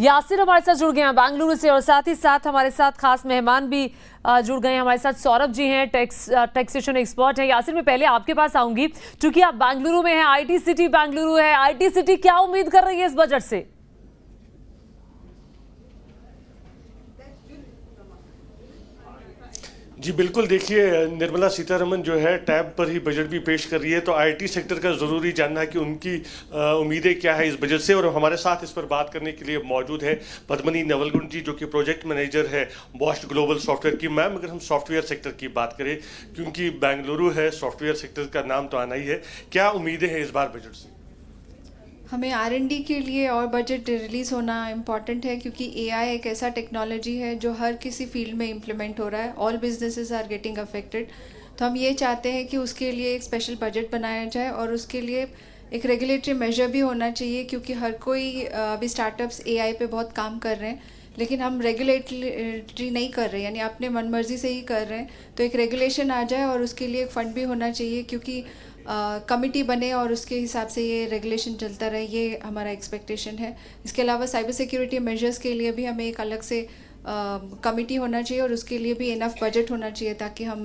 यासिर हमारे साथ जुड़ गए हैं बेंगलुरु से और साथ ही साथ हमारे साथ खास मेहमान भी जुड़ गए हैं। हमारे साथ सौरभ जी हैं, टैक्सेशन एक्सपर्ट हैं। यासिर, मैं पहले आपके पास आऊंगी क्योंकि आप बेंगलुरु में हैं, आईटी सिटी बेंगलुरु है। आईटी सिटी क्या उम्मीद कर रही है इस बजट से? जी बिल्कुल, देखिए निर्मला सीतारमण जो है टैब पर ही बजट भी पेश कर रही है, तो आईटी सेक्टर का ज़रूरी जानना है कि उनकी उम्मीदें क्या है इस बजट से। और हमारे साथ इस पर बात करने के लिए मौजूद है पद्मनी नवलगुण जी, जो कि प्रोजेक्ट मैनेजर है बॉश ग्लोबल सॉफ्टवेयर की। मैम, अगर हम सॉफ्टवेयर सेक्टर की बात करें, क्योंकि बेंगलुरु है, सॉफ्टवेयर सेक्टर का नाम तो आना ही है, क्या उम्मीदें हैं इस बार बजट से? हमें R&D के लिए और बजट रिलीज़ होना इम्पॉर्टेंट है, क्योंकि AI एक ऐसा टेक्नोलॉजी है जो हर किसी फील्ड में इम्प्लीमेंट हो रहा है। All businesses are getting affected. तो हम ये चाहते हैं कि उसके लिए एक स्पेशल बजट बनाया जाए और उसके लिए एक रेगुलेटरी मेजर भी होना चाहिए, क्योंकि हर कोई अभी स्टार्टअप्स AI पे बहुत काम कर रहे हैं, लेकिन हम रेगुलेटरी नहीं कर रहे, यानी अपने मनमर्जी से ही कर रहे हैं। तो एक रेगुलेशन आ जाए और उसके लिए एक फ़ंड भी होना चाहिए, क्योंकि कमिटी बने और उसके हिसाब से ये रेगुलेशन चलता रहे, ये हमारा एक्सपेक्टेशन है। इसके अलावा साइबर सिक्योरिटी मेजर्स के लिए भी हमें एक अलग से कमिटी होना चाहिए और उसके लिए भी इनफ बजट होना चाहिए ताकि हम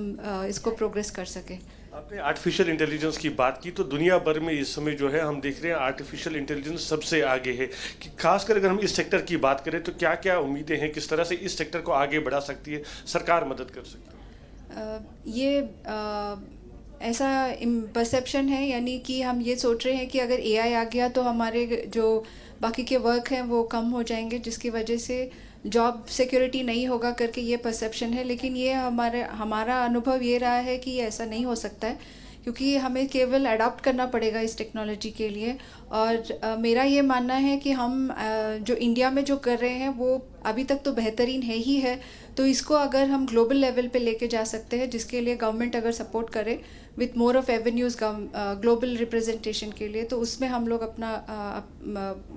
इसको प्रोग्रेस कर सकें। आपने आर्टिफिशियल इंटेलिजेंस की बात की, तो दुनिया भर में इस समय जो है हम देख रहे हैं आर्टिफिशियल इंटेलिजेंस सबसे आगे है। कि खासकर अगर हम इस सेक्टर की बात करें तो क्या क्या उम्मीदें हैं, किस तरह से इस सेक्टर को आगे बढ़ा सकती है, सरकार मदद कर सकती है? ये ऐसा परसेप्शन है, यानी कि हम ये सोच रहे हैं कि अगर AI आ गया तो हमारे जो बाकी के वर्क हैं वो कम हो जाएंगे, जिसकी वजह से जॉब सिक्योरिटी नहीं होगा करके ये परसेप्शन है। लेकिन ये हमारा अनुभव ये रहा है कि ऐसा नहीं हो सकता है, क्योंकि हमें केवल अडॉप्ट करना पड़ेगा इस टेक्नोलॉजी के लिए। और मेरा ये मानना है कि हम जो इंडिया में जो कर रहे हैं वो अभी तक तो बेहतरीन है ही है, तो इसको अगर हम ग्लोबल लेवल पे लेके जा सकते हैं, जिसके लिए गवर्नमेंट अगर सपोर्ट करे with more of avenues global representation के लिए, तो उसमें हम लोग अपना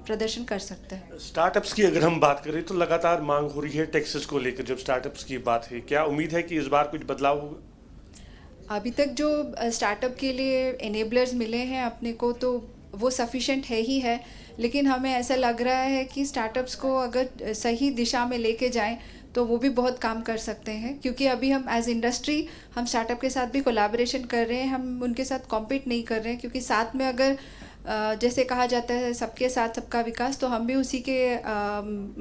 प्रदर्शन कर सकते हैं। स्टार्टअप्स की अगर हम बात करें तो लगातार मांग हो रही है टैक्सेस को लेकर। जब स्टार्टअप्स की बात है, क्या उम्मीद है कि इस बार कुछ बदलाव होगा? अभी तक जो स्टार्टअप के लिए एनेबलर्स मिले हैं अपने को, तो वो सफिशेंट है ही है। लेकिन हमें ऐसा लग रहा है कि स्टार्टअप्स को अगर सही दिशा में लेके जाएं तो वो भी बहुत काम कर सकते हैं, क्योंकि अभी हम एज इंडस्ट्री हम स्टार्टअप के साथ भी कोलैबोरेशन कर रहे हैं। हम उनके साथ कॉम्पीट नहीं कर रहे हैं, क्योंकि साथ में अगर जैसे कहा जाता है सबके साथ सबका विकास, तो हम भी उसी के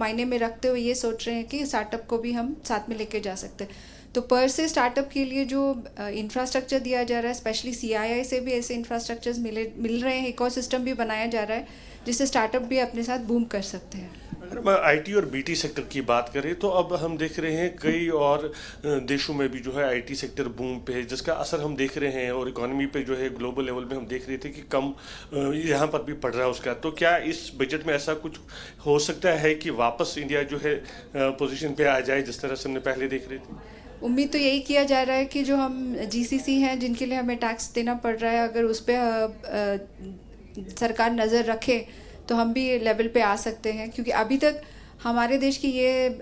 मायने में रखते हुए ये सोच रहे हैं कि स्टार्टअप को भी हम साथ में लेके जा सकते हैं। तो पर से स्टार्टअप के लिए जो इंफ्रास्ट्रक्चर दिया जा रहा है, स्पेशली CII से भी ऐसे इंफ्रास्ट्रक्चर्स मिल रहे हैं, इकोसिस्टम भी बनाया जा रहा है जिससे स्टार्टअप भी अपने साथ बूम कर सकते हैं। अगर हम IT और BT सेक्टर की बात करें तो अब हम देख रहे हैं कई और देशों में भी जो है IT सेक्टर बूम पे है, जिसका असर हम देख रहे हैं। और इकोनॉमी पे जो है ग्लोबल लेवल में हम देख रहे थे कि कम यहाँ पर भी पड़ रहा है उसका। तो क्या इस बजट में ऐसा कुछ हो सकता है कि वापस इंडिया जो है पोजीशन पे आ जाए जिस तरह से हमने पहले देख रहे थे? उम्मीद तो यही किया जा रहा है कि जो हम GCC हैं जिनके लिए हमें टैक्स देना पड़ रहा है, अगर उस पर सरकार नज़र रखे तो हम भी लेवल पे आ सकते हैं। क्योंकि अभी तक हमारे देश की ये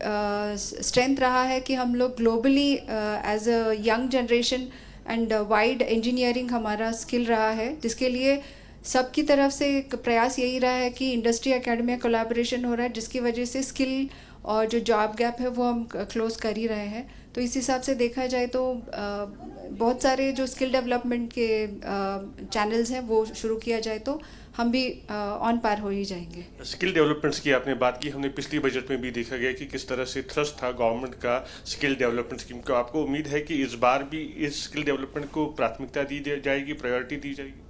स्ट्रेंथ रहा है कि हम लोग globally as a young generation and wide engineering हमारा स्किल रहा है, जिसके लिए सबकी तरफ से एक प्रयास यही रहा है कि इंडस्ट्री एकेडमी कोलैबोरेशन हो रहा है, जिसकी वजह से स्किल और जो जॉब गैप है वो हम क्लोज कर ही रहे हैं। तो इस हिसाब से देखा जाए तो बहुत सारे जो स्किल डेवलपमेंट के चैनल्स हैं वो शुरू किया जाए तो हम भी ऑन पार हो ही जाएंगे। स्किल डेवलपमेंट्स की आपने बात की, हमने पिछली बजट में भी देखा गया कि किस तरह से थ्रस्ट था गवर्नमेंट का स्किल डेवलपमेंट स्कीम को। आपको उम्मीद है कि इस बार भी इस स्किल डेवलपमेंट को प्राथमिकता दी जाएगी, प्रायोरिटी दी जाएगी?